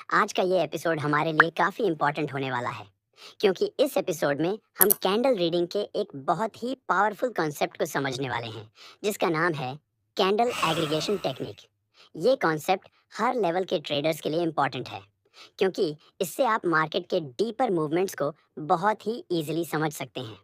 आज का ये एपिसोड हमारे लिए काफ़ी इम्पोर्टेंट होने वाला है क्योंकि इस एपिसोड में हम कैंडल रीडिंग के एक बहुत ही पावरफुल कॉन्सेप्ट को समझने वाले हैं जिसका नाम है कैंडल एग्रीगेशन टेक्निक। ये कॉन्सेप्ट हर लेवल के ट्रेडर्स के लिए इम्पोर्टेंट है क्योंकि इससे आप मार्केट के डीपर मूवमेंट्स को बहुत ही ईजिली समझ सकते हैं।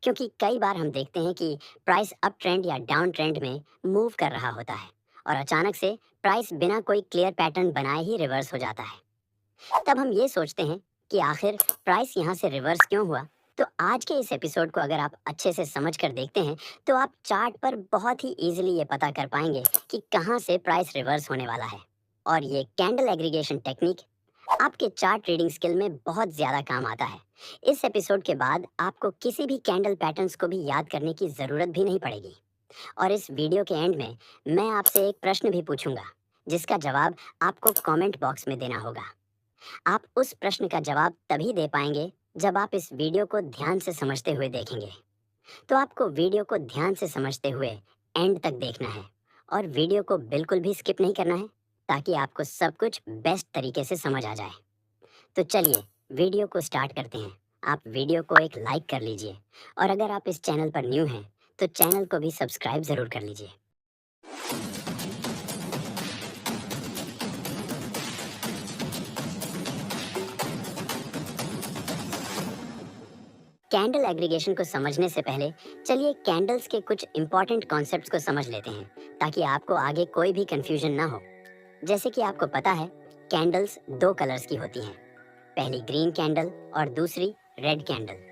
क्योंकि कई बार हम देखते हैं कि प्राइस अप ट्रेंड या डाउन ट्रेंड में मूव कर रहा होता है और अचानक से प्राइस बिना कोई क्लियर पैटर्न बनाए ही रिवर्स हो जाता है। तब हम ये सोचते हैं कि आखिर प्राइस यहाँ से रिवर्स क्यों हुआ। तो आज के इस एपिसोड को अगर आप अच्छे से समझ कर देखते हैं तो आप चार्ट पर बहुत ही इजीली ये पता कर पाएंगे कि कहाँ से प्राइस रिवर्स होने वाला है। और ये कैंडल एग्रीगेशन टेक्निक आपके चार्ट रीडिंग स्किल में बहुत ज़्यादा काम आता है। इस एपिसोड के बाद आपको किसी भी कैंडल पैटर्न्स को भी याद करने की ज़रूरत भी नहीं पड़ेगी। और इस वीडियो के एंड में मैं आपसे एक प्रश्न भी पूछूंगा जिसका जवाब आपको कमेंट बॉक्स में देना होगा। आप उस प्रश्न का जवाब तभी दे पाएंगे जब आप इस वीडियो को ध्यान से समझते हुए देखेंगे। तो आपको वीडियो को ध्यान से समझते हुए एंड तक देखना है और वीडियो को बिल्कुल भी स्किप नहीं करना है ताकि आपको सब कुछ बेस्ट तरीके से समझ आ जाए। तो चलिए वीडियो को स्टार्ट करते हैं। आप वीडियो को एक लाइक कर लीजिए और अगर आप इस चैनल पर न्यू हैं तो चैनल को भी सब्सक्राइब ज़रूर कर लीजिए। कैंडल एग्रीगेशन को समझने से पहले चलिए कैंडल्स के कुछ इंपॉर्टेंट कॉन्सेप्ट्स को समझ लेते हैं ताकि आपको आगे कोई भी कंफ्यूजन ना हो। जैसे कि आपको पता है कैंडल्स दो कलर्स की होती हैं, पहली ग्रीन कैंडल और दूसरी रेड कैंडल।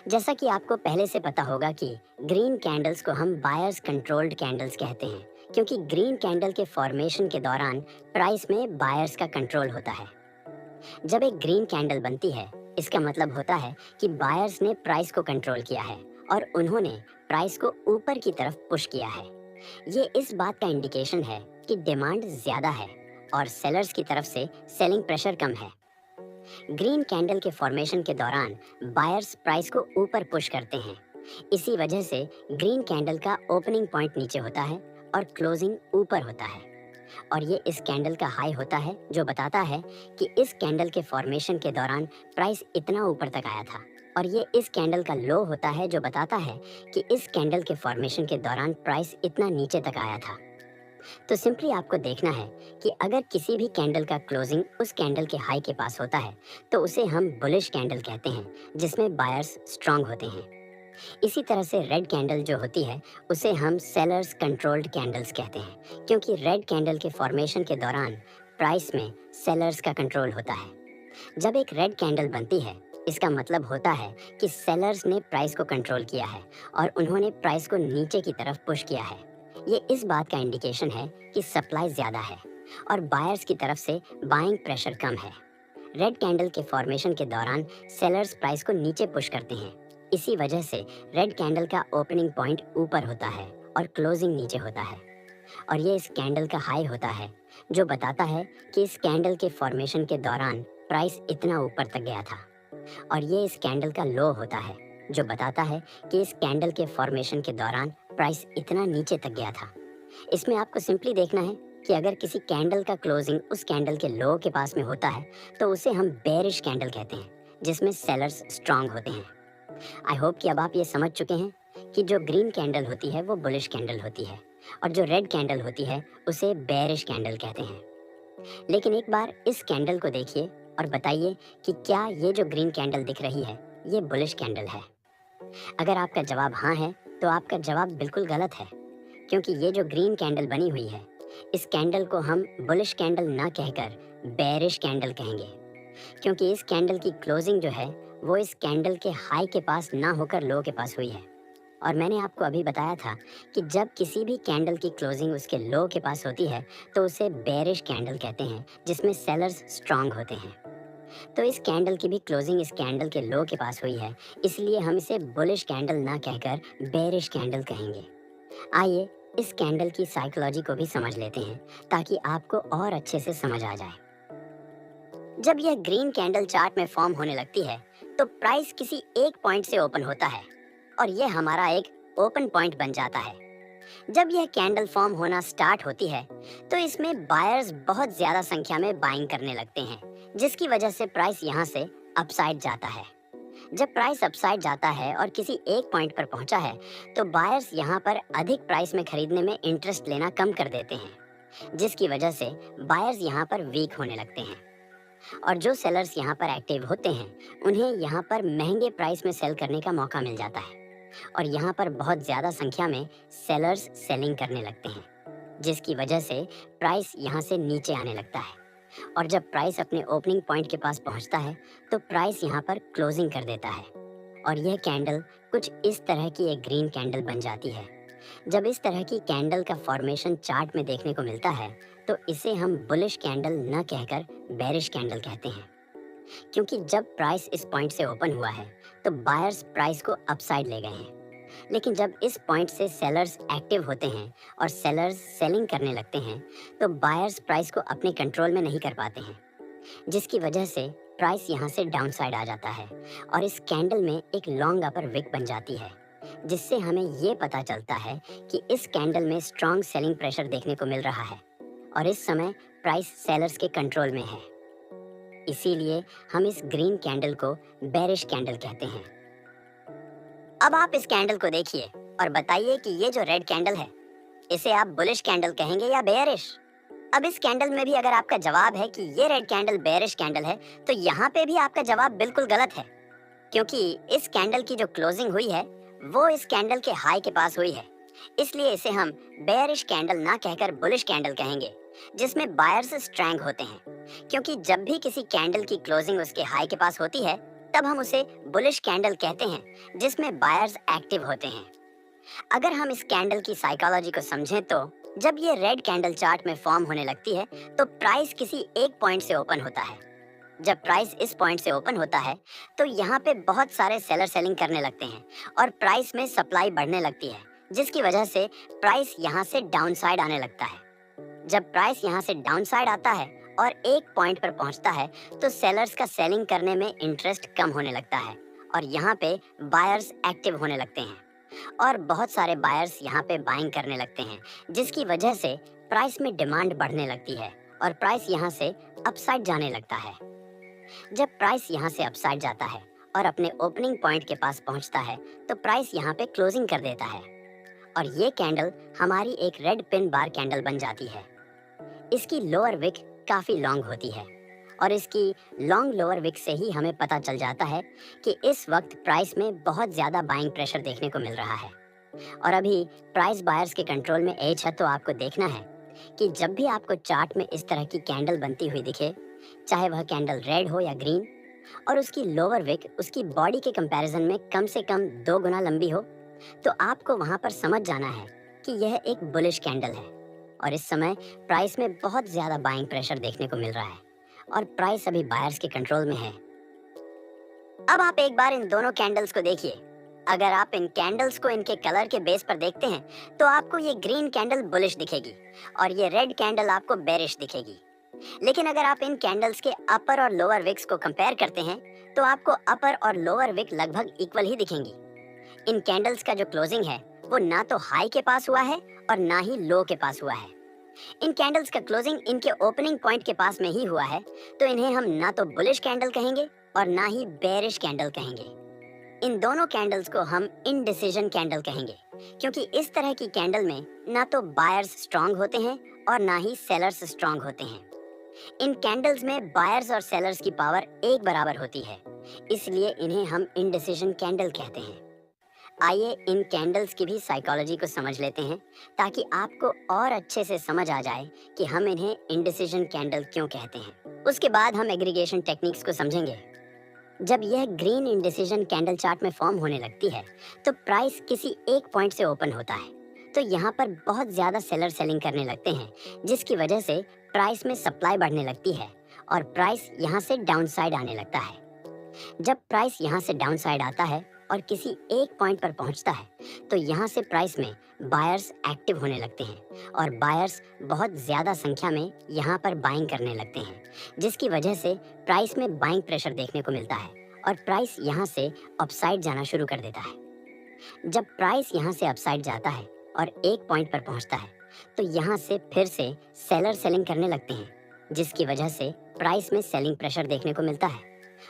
जैसा कि आपको पहले से पता होगा कि ग्रीन कैंडल्स को हम बायर्स कंट्रोल्ड कैंडल्स कहते हैं क्योंकि ग्रीन कैंडल के फॉर्मेशन के दौरान प्राइस में बायर्स का कंट्रोल होता है। जब एक ग्रीन कैंडल बनती है इसका मतलब होता है कि बायर्स ने प्राइस को कंट्रोल किया है और उन्होंने प्राइस को ऊपर की तरफ पुश किया है। ये इस बात का इंडिकेशन है कि डिमांड ज़्यादा है और सेलर्स की तरफ से सेलिंग प्रेशर कम है। ग्रीन कैंडल के फॉर्मेशन के दौरान बायर्स प्राइस को ऊपर पुश करते हैं। इसी वजह से ग्रीन कैंडल का ओपनिंग पॉइंट नीचे होता है और क्लोजिंग ऊपर होता है। और ये इस कैंडल का हाई होता है जो बताता है कि इस कैंडल के फॉर्मेशन के दौरान प्राइस इतना ऊपर तक आया था। और ये इस कैंडल का लो होता है जो बताता है कि इस कैंडल के फॉर्मेशन के दौरान प्राइस इतना नीचे तक आया था। तो सिंपली आपको देखना है कि अगर किसी भी कैंडल का क्लोजिंग उस कैंडल के हाई के पास होता है तो उसे हम बुलिश कैंडल कहते हैं जिसमें बायर्स स्ट्रांग होते हैं। इसी तरह से रेड कैंडल जो होती है उसे हम सेलर्स कंट्रोल्ड कैंडल्स कहते हैं क्योंकि रेड कैंडल के फॉर्मेशन के दौरान प्राइस में सेलर्स का कंट्रोल होता है। जब एक रेड कैंडल बनती है इसका मतलब होता है कि सेलर्स ने प्राइस को कंट्रोल किया है और उन्होंने प्राइस को नीचे की तरफ पुश किया है। ये इस बात का इंडिकेशन है कि सप्लाई ज़्यादा है और बायर्स की तरफ से बाइंग प्रेशर कम है। रेड कैंडल के फॉर्मेशन के दौरान सेलर्स प्राइस को नीचे पुश करते हैं। इसी वजह से रेड कैंडल का ओपनिंग पॉइंट ऊपर होता है और क्लोजिंग नीचे होता है। और ये इस कैंडल का हाई होता है जो बताता है कि इस कैंडल के फॉर्मेशन के दौरान प्राइस इतना ऊपर तक गया था। और ये इस कैंडल का लो होता है जो बताता है कि इस कैंडल के फॉर्मेशन के दौरान प्राइस इतना नीचे तक गया था। इसमें आपको सिंपली देखना है कि अगर किसी कैंडल का क्लोजिंग उस कैंडल के लो के पास में होता है तो उसे हम बेरिश कैंडल कहते हैं जिसमें सेलर्स स्ट्रांग होते हैं। आई होप कि अब आप ये समझ चुके हैं कि जो ग्रीन कैंडल होती है वो बुलिश कैंडल होती है और जो रेड कैंडल होती है उसे बेरिश कैंडल कहते हैं। लेकिन एक बार इस कैंडल को देखिए और बताइए कि क्या ये जो ग्रीन कैंडल दिख रही है ये बुलिश कैंडल है। अगर आपका जवाब हाँ है तो आपका जवाब बिल्कुल गलत है क्योंकि ये जो ग्रीन कैंडल बनी हुई है इस कैंडल को हम बुलिश कैंडल ना कहकर बेरिश कैंडल कहेंगे क्योंकि इस कैंडल की क्लोजिंग जो है वो इस कैंडल के हाई के पास ना होकर लो के पास हुई है। और मैंने आपको अभी बताया था कि जब किसी भी कैंडल की क्लोजिंग उसके लो के पास होती है तो उसे बेरिश कैंडल कहते हैं जिसमें सेलर्स स्ट्रांग होते हैं। तो इस कैंडल की भी क्लोजिंग इस कैंडल के लो के पास हुई है इसलिए हम इसे बुलिश कैंडल ना कहकर बेरिश कैंडल कहेंगे। आइए इस कैंडल की साइकोलॉजी को भी समझ लेते हैं ताकि आपको और अच्छे से समझ आ जाए। जब यह ग्रीन कैंडल चार्ट में फॉर्म होने लगती है तो प्राइस किसी एक पॉइंट से ओपन होता है और यह हमारा एक ओपन पॉइंट बन जाता है। जब यह कैंडल फॉर्म होना स्टार्ट होती है तो इसमें बायर्स बहुत ज़्यादा संख्या में बाइंग करने लगते हैं, जिसकी वजह से प्राइस यहाँ से अपसाइड जाता है। जब प्राइस अपसाइड जाता है और किसी एक पॉइंट पर पहुंचा है तो बायर्स यहाँ पर अधिक प्राइस में खरीदने में इंटरेस्ट लेना कम कर देते हैं, जिसकी वजह से बायर्स यहाँ पर वीक होने लगते हैं। और जो सेलर्स यहाँ पर एक्टिव होते हैं उन्हें यहाँ पर महंगे प्राइस में सेल करने का मौका मिल जाता है और यहाँ पर बहुत ज़्यादा संख्या में सेलर्स सेलिंग करने लगते हैं, जिसकी वजह से प्राइस यहाँ से नीचे आने लगता है। और जब प्राइस अपने ओपनिंग पॉइंट के पास पहुँचता है तो प्राइस यहाँ पर क्लोजिंग कर देता है और यह कैंडल कुछ इस तरह की एक ग्रीन कैंडल बन जाती है। जब इस तरह की कैंडल का फॉर्मेशन चार्ट में देखने को मिलता है तो इसे हम बुलिश कैंडल न कहकर बेरिश कैंडल कहते हैं, क्योंकि जब प्राइस इस पॉइंट से ओपन हुआ है तो बायर्स प्राइस को अपसाइड ले गए हैं, लेकिन जब इस पॉइंट से सेलर्स एक्टिव होते हैं और सेलर्स सेलिंग करने लगते हैं तो बायर्स प्राइस को अपने कंट्रोल में नहीं कर पाते हैं, जिसकी वजह से प्राइस यहाँ से डाउन साइड आ जाता है और इस कैंडल में एक लॉन्ग अपर विक बन जाती है, जिससे हमें ये पता चलता है कि इस कैंडल में स्ट्रॉन्ग सेलिंग प्रेशर देखने को मिल रहा है और इस समय प्राइस सेलर्स के कंट्रोल में है। इसीलिए हम इस ग्रीन कैंडल को बेरिश कैंडल कहते हैं। अब आप इस कैंडल को देखिए और बताइए कि ये जो रेड कैंडल है इसे आप बुलिश कैंडल कहेंगे या बेयरिश। अब इस कैंडल में भी अगर आपका जवाब है कि ये रेड कैंडल बेयरिश कैंडल है तो यहाँ पे भी आपका जवाब बिल्कुल गलत है, क्योंकि इस कैंडल की जो क्लोजिंग हुई है वो इस कैंडल के हाई के पास हुई है। इसलिए इसे हम बेयरिश कैंडल ना कहकर बुलिश कैंडल कहेंगे, जिसमें बायर्स स्ट्रॉन्ग होते हैं, क्योंकि जब भी किसी कैंडल की क्लोजिंग उसके हाई के पास होती है तब हम उसे बुलिश कैंडल कहते हैं, जिसमें बायर्स एक्टिव होते हैं। अगर हम इस कैंडल की साइकोलॉजी को समझें तो जब ये रेड कैंडल चार्ट में फॉर्म होने लगती है तो प्राइस किसी एक पॉइंट से ओपन होता है। जब प्राइस इस पॉइंट से ओपन होता है तो यहाँ पे बहुत सारे सेलर सेलिंग करने लगते हैं और प्राइस में सप्लाई बढ़ने लगती है, जिसकी वजह से प्राइस यहाँ से डाउन साइड आने लगता है। जब प्राइस यहाँ से डाउन साइड आता है और एक पॉइंट पर पहुँचता है तो सेलर्स का सेलिंग करने में इंटरेस्ट कम होने लगता है और यहाँ पे बायर्स एक्टिव होने लगते हैं और बहुत सारे बायर्स यहाँ पे बाइंग करने लगते हैं, जिसकी वजह से प्राइस में डिमांड बढ़ने लगती है और प्राइस यहाँ से अपसाइड जाने लगता है। जब प्राइस यहाँ से अपसाइड जाता है और अपने ओपनिंग पॉइंट के पास पहुँचता है तो प्राइस यहाँ पे क्लोजिंग कर देता है और ये कैंडल हमारी एक रेड पिन बार कैंडल बन जाती है। इसकी लोअर विक काफ़ी लॉन्ग होती है और इसकी लॉन्ग लोअर विक से ही हमें पता चल जाता है कि इस वक्त प्राइस में बहुत ज़्यादा बाइंग प्रेशर देखने को मिल रहा है और अभी प्राइस बायर्स के कंट्रोल में एज है। तो आपको देखना है कि जब भी आपको चार्ट में इस तरह की कैंडल बनती हुई दिखे, चाहे वह कैंडल रेड हो या ग्रीन, और उसकी लोअर विक उसकी बॉडी के कंपैरिजन में कम से कम 2 गुना लंबी हो, तो आपको वहाँ पर समझ जाना है कि यह एक बुलिश कैंडल है और इस समय प्राइस में बहुत ज़्यादा बाइंग प्रेशर देखने को मिल रहा है और प्राइस अभी बायर्स के कंट्रोल में है। अब आप एक बार इन दोनों कैंडल्स को देखिए। अगर आप इन कैंडल्स को इनके कलर के बेस पर देखते हैं तो आपको ये ग्रीन कैंडल बुलिश दिखेगी और ये रेड कैंडल आपको बेरिश दिखेगी। लेकिन अगर आप इन कैंडल्स के अपर और लोअर विक्स को कंपेयर करते हैं तो आपको अपर और लोअर विक लगभग इक्वल ही दिखेंगी। इन कैंडल्स का जो क्लोजिंग है वो ना तो हाई के पास हुआ है और ना ही लो के पास हुआ है। इन कैंडल्स का क्लोजिंग इनके ओपनिंग पॉइंट के पास में ही हुआ है, तो इन्हें हम ना तो बुलिश कैंडल कहेंगे और ना ही बेरिश कैंडल कहेंगे। इन दोनों कैंडल्स को हम इनडिसीजन कैंडल कहेंगे, क्योंकि इस तरह की कैंडल में ना तो बायर्स स्ट्रांग होते हैं और ना ही सेलर्स स्ट्रांग होते हैं। इन कैंडल्स में बायर्स और सेलर्स की पावर एक बराबर होती है, इसलिए इन्हें हम इनडिसीजन कैंडल कहते हैं। आइए इन कैंडल्स की भी साइकोलॉजी को समझ लेते हैं ताकि आपको और अच्छे से समझ आ जाए कि हम इन्हें इनडिसीजन कैंडल क्यों कहते हैं। उसके बाद हम एग्रीगेशन टेक्निक्स को समझेंगे। जब यह ग्रीन इनडिसीजन कैंडल चार्ट में फॉर्म होने लगती है तो प्राइस किसी एक पॉइंट से ओपन होता है, तो यहाँ पर बहुत ज़्यादा सेलर सेलिंग करने लगते हैं, जिसकी वजह से प्राइस में सप्लाई बढ़ने लगती है और प्राइस यहाँ से डाउन साइड आने लगता है। जब प्राइस यहाँ से डाउन साइड आता है और किसी एक पॉइंट पर पहुँचता है तो यहाँ से प्राइस में बायर्स एक्टिव होने लगते हैं और बायर्स बहुत ज़्यादा संख्या में यहाँ पर बाइंग करने लगते हैं, जिसकी वजह से प्राइस में बाइंग प्रेशर देखने को मिलता है और प्राइस यहाँ से अपसाइड जाना शुरू कर देता है। जब प्राइस यहाँ से अपसाइड जाता है और एक पॉइंट पर पहुंचता है तो यहाँ से फिर से सेलर सेलिंग करने लगते हैं, जिसकी वजह से प्राइस में सेलिंग प्रेशर देखने को मिलता है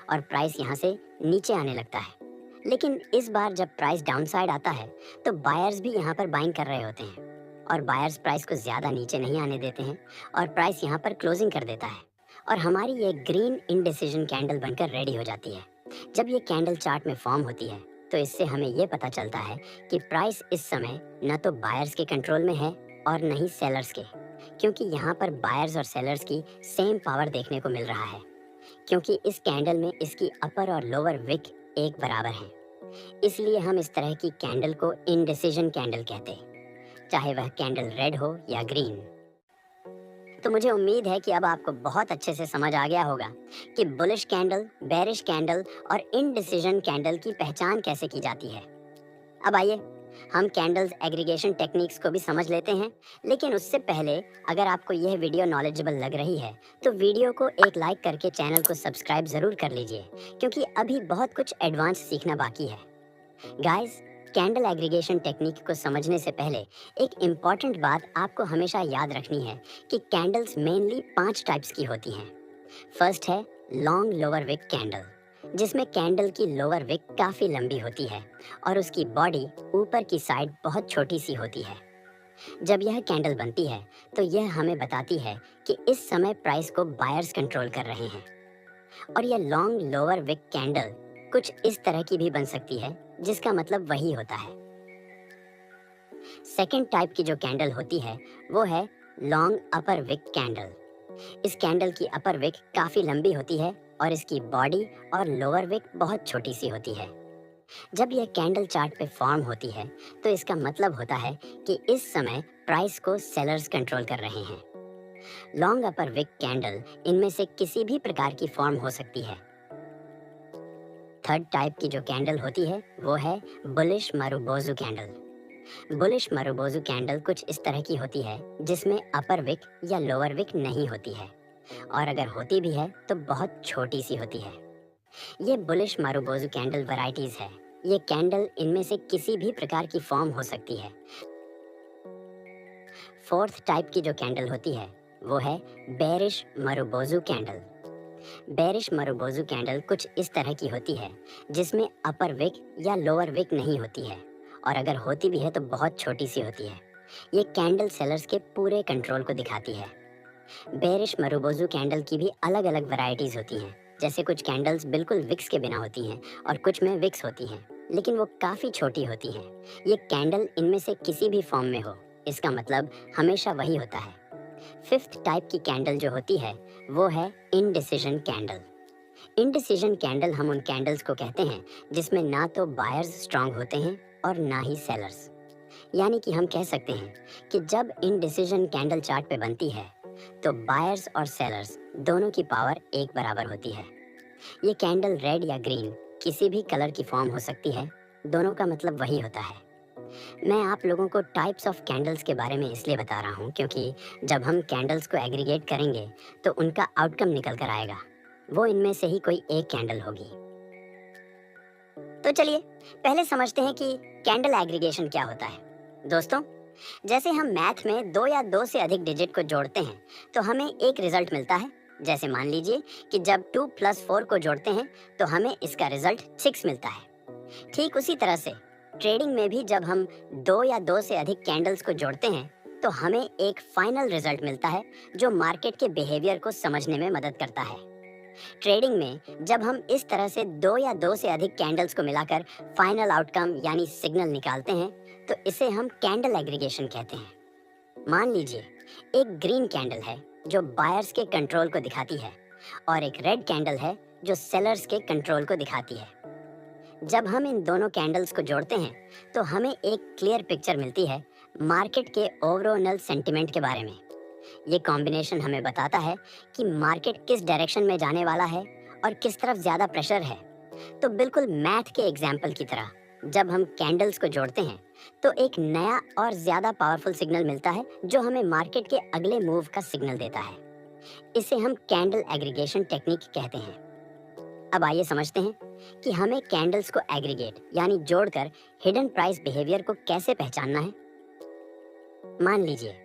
और प्राइस यहाँ से नीचे आने लगता है। लेकिन इस बार जब प्राइस डाउनसाइड आता है तो बायर्स भी यहाँ पर बाइंग कर रहे होते हैं और बायर्स प्राइस को ज़्यादा नीचे नहीं आने देते हैं और प्राइस यहाँ पर क्लोजिंग कर देता है और हमारी ये ग्रीन इनडिसीजन कैंडल बनकर रेडी हो जाती है। जब ये कैंडल चार्ट में फॉर्म होती है तो इससे हमें ये पता चलता है कि प्राइस इस समय न तो बायर्स के कंट्रोल में है और न ही सेलर्स के, क्योंकि यहाँ पर बायर्स और सेलर्स की सेम पावर देखने को मिल रहा है, क्योंकि इस कैंडल में इसकी अपर और लोअर विक एक बराबर हैं। इसलिए हम इस तरह की कैंडल को इनडिसीजन कैंडल कहते हैं, चाहे वह कैंडल रेड हो या ग्रीन। तो मुझे उम्मीद है कि अब आपको बहुत अच्छे से समझ आ गया होगा कि बुलिश कैंडल, बेरिश कैंडल और इनडिसीजन कैंडल की पहचान कैसे की जाती है। अब आइए हम कैंडल्स एग्रीगेशन टेक्निक्स को भी समझ लेते हैं, लेकिन उससे पहले अगर आपको यह वीडियो नॉलेजेबल लग रही है तो वीडियो को एक लाइक करके चैनल को सब्सक्राइब ज़रूर कर लीजिए, क्योंकि अभी बहुत कुछ एडवांस सीखना बाकी है। गाइस, कैंडल एग्रीगेशन टेक्निक को समझने से पहले एक इम्पॉर्टेंट बात आपको हमेशा याद रखनी है कि कैंडल्स मेनली 5 टाइप्स की होती हैं। फर्स्ट है लॉन्ग लोअर विक कैंडल, जिसमें कैंडल की लोअर विक काफ़ी लंबी होती है और उसकी बॉडी ऊपर की साइड बहुत छोटी सी होती है। जब यह कैंडल बनती है तो यह हमें बताती है कि इस समय प्राइस को बायर्स कंट्रोल कर रहे हैं। और यह लॉन्ग लोअर विक कैंडल कुछ इस तरह की भी बन सकती है, जिसका मतलब वही होता है। सेकेंड टाइप की जो कैंडल होती है वो है लॉन्ग अपर विक कैंडल। इस कैंडल की अपर विक काफ़ी लंबी होती है और इसकी बॉडी और लोअर विक बहुत छोटी सी होती है। जब यह कैंडल चार्ट पे फॉर्म होती है तो इसका मतलब होता है कि इस समय प्राइस को सेलर्स कंट्रोल कर रहे हैं। लॉन्ग अपर विक कैंडल इनमें से किसी भी प्रकार की फॉर्म हो सकती है। थर्ड टाइप की जो कैंडल होती है वो है bullish marubozu candle. Bullish marubozu candle कुछ इस तरह की होती है जिसमें अपर विक या लोअर विक नहीं होती है, और अगर होती भी है तो बहुत छोटी सी होती है। ये बुलिश मारुबोजू कैंडल वैरायटीज है। ये कैंडल इनमें से किसी भी प्रकार की फॉर्म हो सकती है। फोर्थ टाइप की जो कैंडल होती है वो है bearish marubozu candle. Bearish marubozu candle कुछ इस तरह की होती है जिसमें अपर विक या लोअर विक नहीं होती है, और अगर होती भी है तो बहुत छोटी सी होती है। ये कैंडल सेलर्स के पूरे कंट्रोल को दिखाती है। बेरिश मारुबोजू कैंडल की भी अलग अलग वैरायटीज होती हैं, जैसे कुछ कैंडल्स बिल्कुल विक्स के बिना होती हैं और कुछ में विक्स होती हैं, लेकिन वो काफ़ी छोटी होती हैं। ये कैंडल इनमें से किसी भी फॉर्म में हो, इसका मतलब हमेशा वही होता है। फिफ्थ टाइप की कैंडल जो होती है वो है इनडिसीजन कैंडल। इनडिसीजन कैंडल हम उन कैंडल्स को कहते हैं जिसमें ना तो बायर्स स्ट्रांग होते हैं और ना ही सेलर्स। यानी कि हम कह सकते हैं कि जब इनडिसीजन कैंडल चार्ट पे बनती है तो बायर्स और सेलर्स दोनों की पावर एक बराबर होती है। ये कैंडल रेड या ग्रीन किसी भी कलर की फॉर्म हो सकती है, दोनों का मतलब वही होता है। मैं आप लोगों को टाइप्स ऑफ कैंडल्स के बारे में इसलिए बता रहा हूँ क्योंकि जब हम कैंडल्स को एग्रीगेट करेंगे तो उनका आउटकम निकल कर आएगा, वो इनमें से ही कोई एक कैंडल होगी। तो चलिए पहले समझते हैं कि कैंडल एग्रीगेशन क्या होता है। दोस्तों, जैसे हम मैथ में 2 या 2 से अधिक डिजिट को जोड़ते हैं तो हमें एक रिजल्ट मिलता है। जैसे मान लीजिए कि जब 2 + 4 को जोड़ते हैं तो हमें इसका रिजल्ट 6 मिलता है। ठीक उसी तरह से ट्रेडिंग में भी जब हम 2 या 2 से अधिक कैंडल्स को जोड़ते हैं तो हमें एक फाइनल रिजल्ट मिलता है जो मार्केट के बिहेवियर को समझने में मदद करता है। ट्रेडिंग में जब हम इस तरह से 2 या 2 से अधिक कैंडल्स को मिलाकर फाइनल आउटकम यानी सिग्नल निकालते हैं तो इसे हम कैंडल एग्रीगेशन कहते हैं। मान लीजिए एक ग्रीन कैंडल है जो बायर्स के कंट्रोल को दिखाती है और एक रेड कैंडल है जो सेलर्स के कंट्रोल को दिखाती है। जब हम इन दोनों कैंडल्स को जोड़ते हैं तो हमें एक क्लियर पिक्चर मिलती है मार्केट के ओवरऑल सेंटिमेंट के बारे में। ये कॉम्बिनेशन हमें बताता है कि मार्केट किस डायरेक्शन में जाने वाला है और किस तरफ ज़्यादा प्रेशर है। तो बिल्कुल मैथ के एग्जाम्पल की तरह जब हम कैंडल्स को जोड़ते हैं तो एक नया और ज़्यादा पावरफुल सिग्नल मिलता है जो हमें मार्केट के अगले मूव का सिग्नल देता है। इसे हम कैंडल एग्रीगेशन टेक्निक कहते हैं। अब आइए समझते हैं कि हमें कैंडल्स को एग्रीगेट यानी जोड़कर हिडन प्राइस बिहेवियर को कैसे पहचानना है। मान लीजिए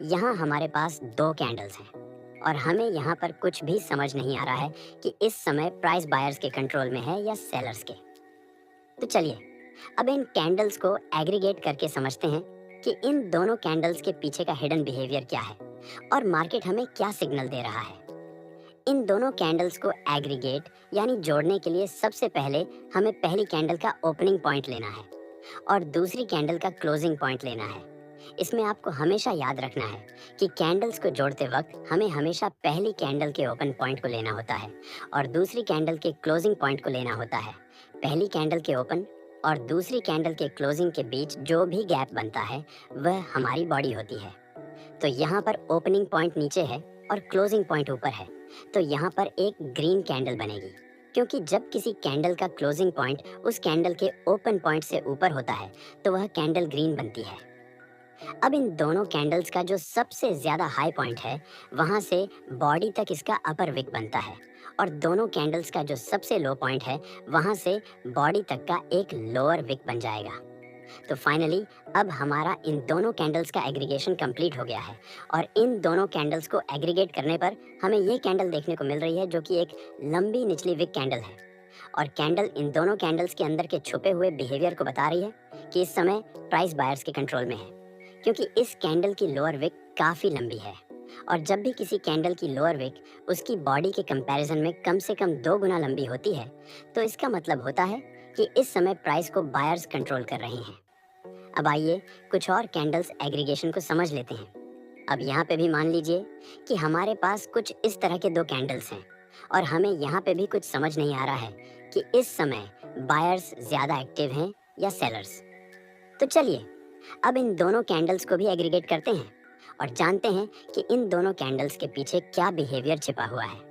यहाँ हमारे पास दो कैंडल्स हैं और हमें यहाँ पर कुछ भी समझ नहीं आ रहा है कि इस समय प्राइस बायर्स के कंट्रोल में है या सेलर्स के। तो चलिए अब इन कैंडल्स को एग्रीगेट करके समझते हैं कि इन दोनों कैंडल्स के पीछे का हिडन बिहेवियर क्या है और मार्केट हमें क्या सिग्नल दे रहा है। इन दोनों कैंडल्स को एग्रीगेट यानी जोड़ने के लिए सबसे पहले हमें पहली कैंडल का ओपनिंग पॉइंट लेना है और दूसरी कैंडल का क्लोजिंग पॉइंट लेना है। इसमें आपको हमेशा याद रखना है कि कैंडल्स को जोड़ते वक्त हमें हमेशा पहली कैंडल के ओपन पॉइंट को लेना होता है और दूसरी कैंडल के क्लोजिंग पॉइंट को लेना होता है। पहली कैंडल के ओपन और दूसरी कैंडल के क्लोजिंग के बीच जो भी गैप बनता है वह हमारी बॉडी होती है। तो यहाँ पर ओपनिंग पॉइंट नीचे है और क्लोजिंग पॉइंट ऊपर है, तो यहाँ पर एक ग्रीन कैंडल बनेगी, क्योंकि जब किसी कैंडल का क्लोजिंग पॉइंट उस कैंडल के ओपन पॉइंट से ऊपर होता है तो वह कैंडल ग्रीन बनती है। अब इन दोनों कैंडल्स का जो सबसे ज्यादा हाई पॉइंट है वहां से बॉडी तक इसका अपर विक बनता है और दोनों कैंडल्स का जो सबसे लो पॉइंट है वहां से बॉडी तक का एक लोअर विक बन जाएगा। तो फाइनली अब हमारा इन दोनों कैंडल्स का एग्रीगेशन कंप्लीट हो गया है और इन दोनों कैंडल्स को एग्रीगेट करने पर हमें ये कैंडल देखने को मिल रही है जो कि एक लंबी निचली विक कैंडल है और कैंडल इन दोनों कैंडल्स के अंदर के छुपे हुए बिहेवियर को बता रही है कि इस समय प्राइस बायर्स के कंट्रोल में है, क्योंकि इस कैंडल की लोअर विक काफ़ी लंबी है और जब भी किसी कैंडल की लोअर विक उसकी बॉडी के कंपैरिजन में कम से कम 2 गुना लंबी होती है तो इसका मतलब होता है कि इस समय प्राइस को बायर्स कंट्रोल कर रहे हैं। अब आइए कुछ और कैंडल्स एग्रीगेशन को समझ लेते हैं। अब यहाँ पे भी मान लीजिए कि हमारे पास कुछ इस तरह के दो कैंडल्स हैं और हमें यहाँ पे भी कुछ समझ नहीं आ रहा है कि इस समय बायर्स ज़्यादा एक्टिव हैं या सेलर्स। तो चलिए अब इन दोनों कैंडल्स को भी एग्रीगेट करते हैं और जानते हैं कि इन दोनों कैंडल्स के पीछे क्या बिहेवियर छिपा हुआ है।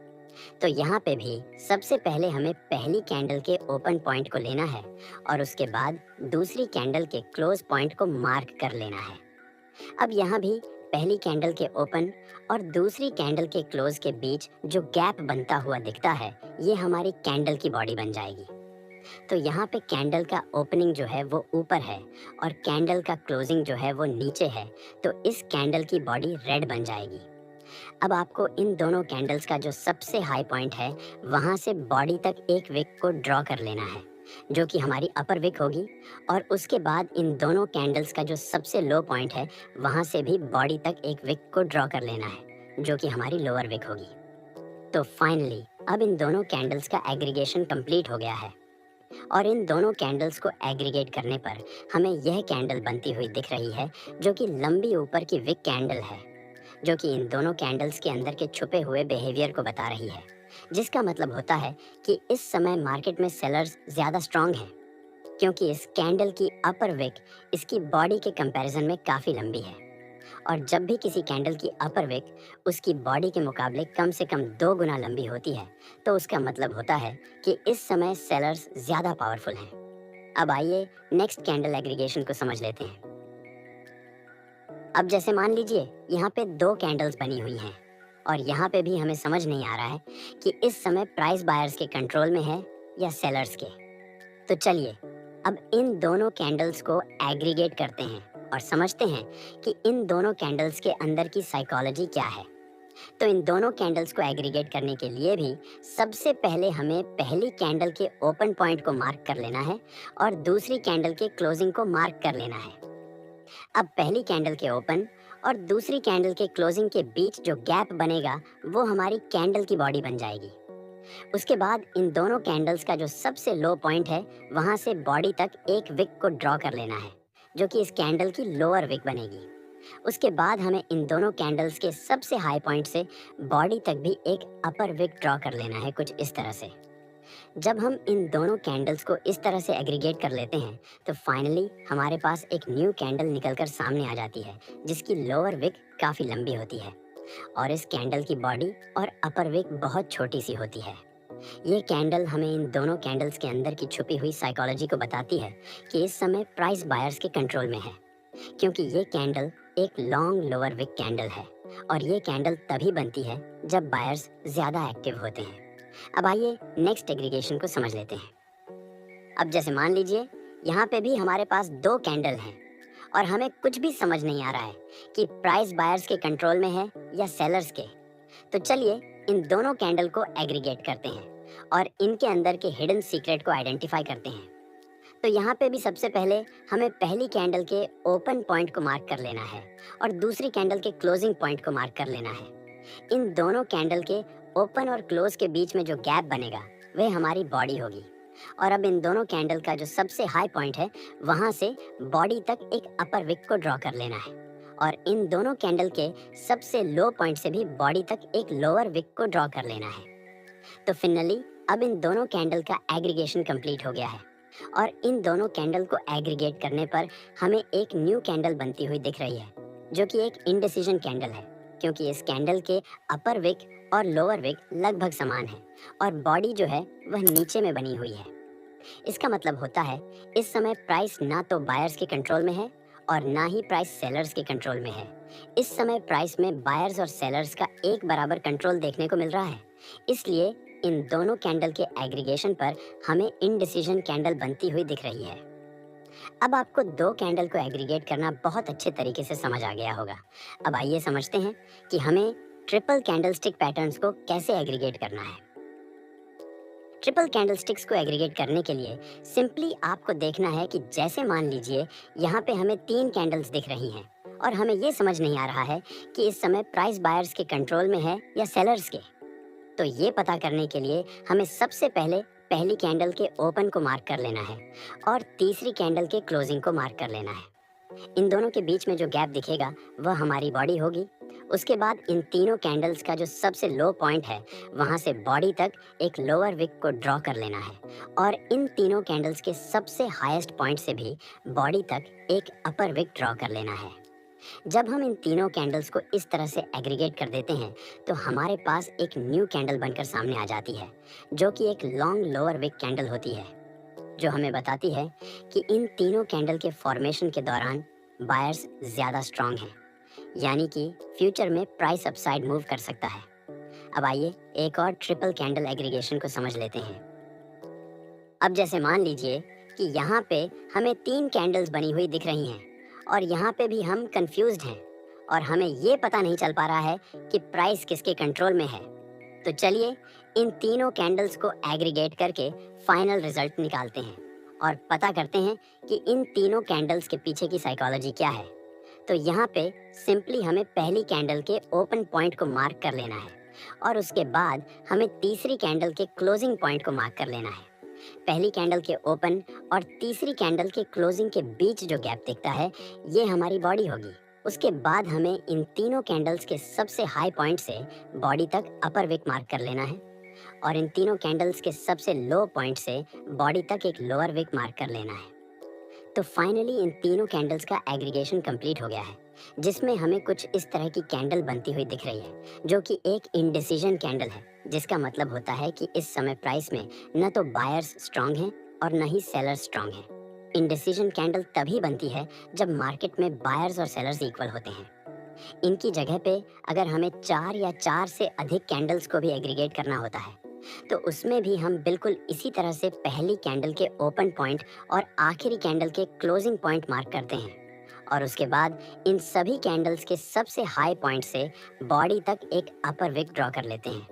तो यहाँ पे भी सबसे पहले हमें पहली कैंडल के ओपन पॉइंट को लेना है और उसके बाद दूसरी कैंडल के क्लोज पॉइंट को मार्क कर लेना है। अब यहाँ भी पहली कैंडल के ओपन और दूसरी कैंडल के क्लोज के बीच जो गैप बनता हुआ दिखता है ये हमारी कैंडल की बॉडी बन जाएगी। तो यहाँ पे कैंडल का ओपनिंग जो है वो ऊपर है और कैंडल का क्लोजिंग जो है वो नीचे है, तो इस कैंडल की बॉडी रेड बन जाएगी। अब आपको इन दोनों कैंडल्स का जो सबसे हाई पॉइंट है वहाँ से बॉडी तक एक विक को ड्रॉ कर लेना है जो कि हमारी अपर विक होगी और उसके बाद इन दोनों कैंडल्स का जो सबसे लो पॉइंट है वहाँ से भी बॉडी तक एक विक को ड्रॉ कर लेना है जो कि हमारी लोअर विक होगी। तो फाइनली अब इन दोनों कैंडल्स का एग्रीगेशन कंप्लीट हो गया है और इन दोनों कैंडल्स को एग्रीगेट करने पर हमें यह कैंडल बनती हुई दिख रही है जो कि लंबी ऊपर की विक कैंडल है, जो कि इन दोनों कैंडल्स के अंदर के छुपे हुए बिहेवियर को बता रही है, जिसका मतलब होता है कि इस समय मार्केट में सेलर्स ज़्यादा स्ट्रांग हैं, क्योंकि इस कैंडल की अपर विक इसकी बॉडी के कंपैरिजन में काफ़ी लंबी है और जब भी किसी कैंडल की अपर विक उसकी बॉडी के मुकाबले कम से कम 2 गुना लंबी होती है तो उसका मतलब होता है कि इस समय सेलर्स ज़्यादा पावरफुल हैं। अब आइए नेक्स्ट कैंडल एग्रीगेशन को समझ लेते हैं। अब जैसे मान लीजिए यहाँ पे 2 कैंडल्स बनी हुई हैं और यहाँ पे भी हमें समझ नहीं आ रहा है कि इस समय प्राइस बायर्स के कंट्रोल में है या सेलर्स के। तो चलिए अब इन दोनों कैंडल्स को एग्रीगेट करते हैं और समझते हैं कि इन दोनों कैंडल्स के अंदर की साइकोलॉजी क्या है। तो इन दोनों कैंडल्स को एग्रीगेट करने के लिए भी सबसे पहले हमें पहली कैंडल के ओपन पॉइंट को मार्क कर लेना है और दूसरी कैंडल के क्लोजिंग को मार्क कर लेना है। अब पहली कैंडल के ओपन और दूसरी कैंडल के क्लोजिंग के बीच जो गैप बनेगा वो हमारी कैंडल की बॉडी बन जाएगी। उसके बाद इन दोनों कैंडल्स का जो सबसे लो पॉइंट है वहां से बॉडी तक एक विक को ड्रॉ कर लेना है जो कि इस कैंडल की लोअर विक बनेगी। उसके बाद हमें इन दोनों कैंडल्स के सबसे हाई पॉइंट से बॉडी तक भी एक अपर विक ड्रॉ कर लेना है कुछ इस तरह से। जब हम इन दोनों कैंडल्स को इस तरह से एग्रीगेट कर लेते हैं तो फाइनली हमारे पास एक न्यू कैंडल निकलकर सामने आ जाती है जिसकी लोअर विक काफ़ी लंबी होती है और इस कैंडल की बॉडी और अपर विक बहुत छोटी सी होती है। ये कैंडल हमें इन दोनों कैंडल्स के अंदर की छुपी हुई साइकोलॉजी को बताती है कि इस समय प्राइस बायर्स के कंट्रोल में है, क्योंकि ये कैंडल एक लॉन्ग लोअर विक कैंडल है और ये कैंडल तभी बनती है जब बायर्स ज़्यादा एक्टिव होते हैं। अब आइए नेक्स्ट एग्रीगेशन को समझ लेते हैं। अब जैसे मान लीजिए यहाँ पे भी हमारे पास 2 कैंडल हैं और हमें कुछ भी समझ नहीं आ रहा है कि प्राइस बायर्स के कंट्रोल में है या सेलर्स के। तो चलिए इन दोनों कैंडल को एग्रीगेट करते हैं और इनके अंदर के हिडन सीक्रेट को आइडेंटिफाई करते हैं। तो यहाँ पे भी सबसे पहले हमें पहली कैंडल के ओपन पॉइंट को मार्क कर लेना है और दूसरी कैंडल के क्लोजिंग पॉइंट को मार्क कर लेना है। इन दोनों कैंडल के ओपन और क्लोज के बीच में जो गैप बनेगा वह हमारी बॉडी होगी। और अब इन दोनों कैंडल का जो सबसे हाई पॉइंट है वहाँ से बॉडी तक एक अपर विक को ड्रॉ कर लेना है और इन दोनों कैंडल के सबसे लो पॉइंट से भी बॉडी तक एक लोअर विक को ड्रॉ कर लेना है। तो फाइनली अब इन दोनों कैंडल का एग्रीगेशन कंप्लीट हो गया है और इन दोनों कैंडल को एग्रीगेट करने पर हमें एक न्यू कैंडल बनती हुई दिख रही है जो कि एक इनडिसीजन कैंडल है, क्योंकि इस कैंडल के अपर विक और लोअर विक लगभग समान है और बॉडी जो है वह नीचे में बनी हुई है। इसका मतलब होता है इस समय प्राइस ना तो बायर्स के कंट्रोल में है और ना ही प्राइस सेलर्स के कंट्रोल में है। इस समय प्राइस में बायर्स और सेलर्स का एक बराबर कंट्रोल देखने को मिल रहा है। इसलिए इन दोनों कैंडल के एग्रीगेशन पर हमें इनडिसीजन कैंडल बनती हुई दिख रही है। अब आपको दो कैंडल को एग्रीगेट करना बहुत अच्छे तरीके से समझ आ गया होगा। अब आइए समझते हैं कि हमें ट्रिपल कैंडलस्टिक पैटर्न्स को कैसे एग्रीगेट करना है। ट्रिपल कैंडलस्टिक्स को एग्रीगेट करने के लिए सिंपली आपको देखना है कि जैसे मान लीजिए यहाँ पे हमें 3 कैंडल्स दिख रही हैं और हमें ये समझ नहीं आ रहा है कि इस समय प्राइस बायर्स के कंट्रोल में है या सेलर्स के। तो ये पता करने के लिए हमें सबसे पहले पहली कैंडल के ओपन को मार्क कर लेना है और तीसरी कैंडल के क्लोजिंग को मार्क कर लेना है। इन दोनों के बीच में जो गैप दिखेगा वह हमारी बॉडी होगी। उसके बाद इन तीनों कैंडल्स का जो सबसे लो पॉइंट है वहाँ से बॉडी तक एक लोअर विक को ड्रॉ कर लेना है और इन तीनों कैंडल्स के सबसे हाईएस्ट पॉइंट से भी बॉडी तक एक अपर विक ड्रॉ कर लेना है। जब हम इन तीनों कैंडल्स को इस तरह से एग्रीगेट कर देते हैं तो हमारे पास एक न्यू कैंडल बनकर सामने आ जाती है जो कि एक लॉन्ग लोअर विक कैंडल होती है, जो हमें बताती है कि इन तीनों कैंडल के फॉर्मेशन के दौरान बायर्स ज़्यादा स्ट्रांग हैं, यानी कि फ्यूचर में प्राइस अपसाइड मूव कर सकता है। अब आइए एक और ट्रिपल कैंडल एग्रीगेशन को समझ लेते हैं। अब जैसे मान लीजिए कि यहाँ पे हमें 3 कैंडल्स बनी हुई दिख रही हैं और यहाँ पे भी हम कंफ्यूज्ड हैं और हमें ये पता नहीं चल पा रहा है कि प्राइस किसके कंट्रोल में है। तो चलिए इन तीनों कैंडल्स को एग्रीगेट करके फाइनल रिजल्ट निकालते हैं और पता करते हैं कि इन तीनों कैंडल्स के पीछे की साइकोलॉजी क्या है। तो यहाँ पे सिंपली हमें पहली कैंडल के ओपन पॉइंट को मार्क कर लेना है और उसके बाद हमें तीसरी कैंडल के क्लोजिंग पॉइंट को मार्क कर लेना है। पहली कैंडल के ओपन और तीसरी कैंडल के क्लोजिंग के बीच जो गैप दिखता है ये हमारी बॉडी होगी। उसके बाद हमें इन तीनों कैंडल्स के सबसे हाई पॉइंट से बॉडी तक अपर विक मार्क कर लेना है और इन तीनों कैंडल्स के सबसे लो पॉइंट से बॉडी तक एक लोअर विक मार्क कर लेना है। तो फाइनली इन तीनों कैंडल्स का एग्रीगेशन कंप्लीट हो गया है, जिसमें हमें कुछ इस तरह की कैंडल बनती हुई दिख रही है जो कि एक इंडिसीजन कैंडल है, जिसका मतलब होता है कि इस समय प्राइस में न तो बायर्स स्ट्रांग हैं और न ही सेलर्स स्ट्रांग हैं। इंडिसीजन कैंडल तभी बनती है जब मार्केट में बायर्स और सेलर्स इक्वल होते हैं। इनकी जगह पे अगर हमें 4 या 4 से अधिक कैंडल्स को भी एग्रीगेट करना होता है तो उसमें भी हम बिल्कुल इसी तरह से पहली कैंडल के ओपन पॉइंट और आखिरी कैंडल के क्लोजिंग पॉइंट मार्क करते हैं और उसके बाद इन सभी कैंडल्स के सबसे हाई पॉइंट से बॉडी तक एक अपर विक ड्रॉ कर लेते हैं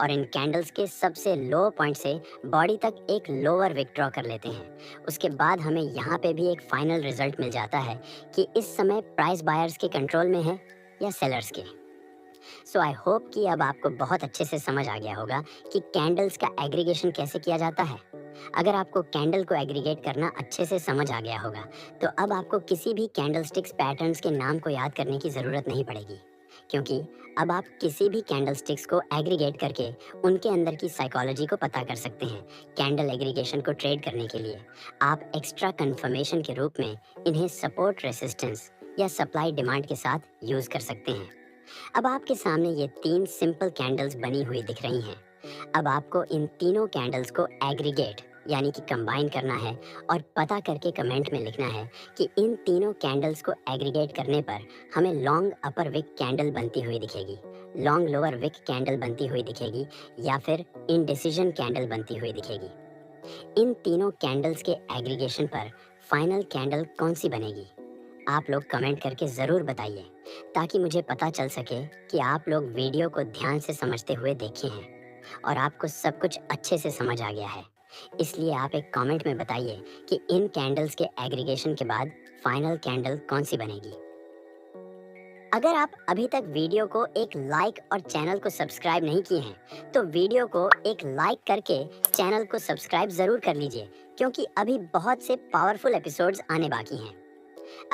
और इन कैंडल्स के सबसे लो पॉइंट से बॉडी तक एक लोअर विक ड्रॉ कर लेते हैं। उसके बाद हमें यहाँ पे भी एक फाइनल रिजल्ट मिल जाता है कि इस समय प्राइस बायर्स के कंट्रोल में है या सेलर्स के। सो आई होप कि अब आपको बहुत अच्छे से समझ आ गया होगा कि कैंडल्स का एग्रीगेशन कैसे किया जाता है। अगर आपको कैंडल को एग्रीगेट करना अच्छे से समझ आ गया होगा तो अब आपको किसी भी कैंडलस्टिक्स पैटर्न्स के नाम को याद करने की ज़रूरत नहीं पड़ेगी, क्योंकि अब आप किसी भी कैंडलस्टिक्स को एग्रीगेट करके उनके अंदर की साइकोलॉजी को पता कर सकते हैं। कैंडल एग्रीगेशन को ट्रेड करने के लिए आप एक्स्ट्रा कंफर्मेशन के रूप में इन्हें सपोर्ट रेसिस्टेंस या सप्लाई डिमांड के साथ यूज़ कर सकते हैं। अब आपके सामने ये 3 सिंपल कैंडल्स बनी हुई दिख रही हैं। अब आपको इन तीनों कैंडल्स को एग्रीगेट यानी कि कंबाइन करना है और पता करके कमेंट में लिखना है कि इन तीनों कैंडल्स को एग्रीगेट करने पर हमें लॉन्ग अपर विक कैंडल बनती हुई दिखेगी, लॉन्ग लोअर विक कैंडल बनती हुई दिखेगी या फिर इनडिसीजन कैंडल बनती हुई दिखेगी। इन तीनों कैंडल्स के एग्रीगेशन पर फाइनल कैंडल कौन सी बनेगी, आप लोग कमेंट करके ज़रूर बताइए, ताकि मुझे पता चल सके कि आप लोग वीडियो को ध्यान से समझते हुए देखे हैं और आपको सब कुछ अच्छे से समझ आ गया है। इसलिए आप एक कमेंट में बताइए कि इन कैंडल्स के एग्रीगेशन के बाद फाइनल कैंडल कौन सी बनेगी। अगर आप अभी तक वीडियो को एक लाइक और चैनल को सब्सक्राइब नहीं किए हैं, तो वीडियो को एक लाइक करके चैनल को सब्सक्राइब ज़रूर कर लीजिए, क्योंकि अभी बहुत से पावरफुल एपिसोड्स आने बाकी हैं।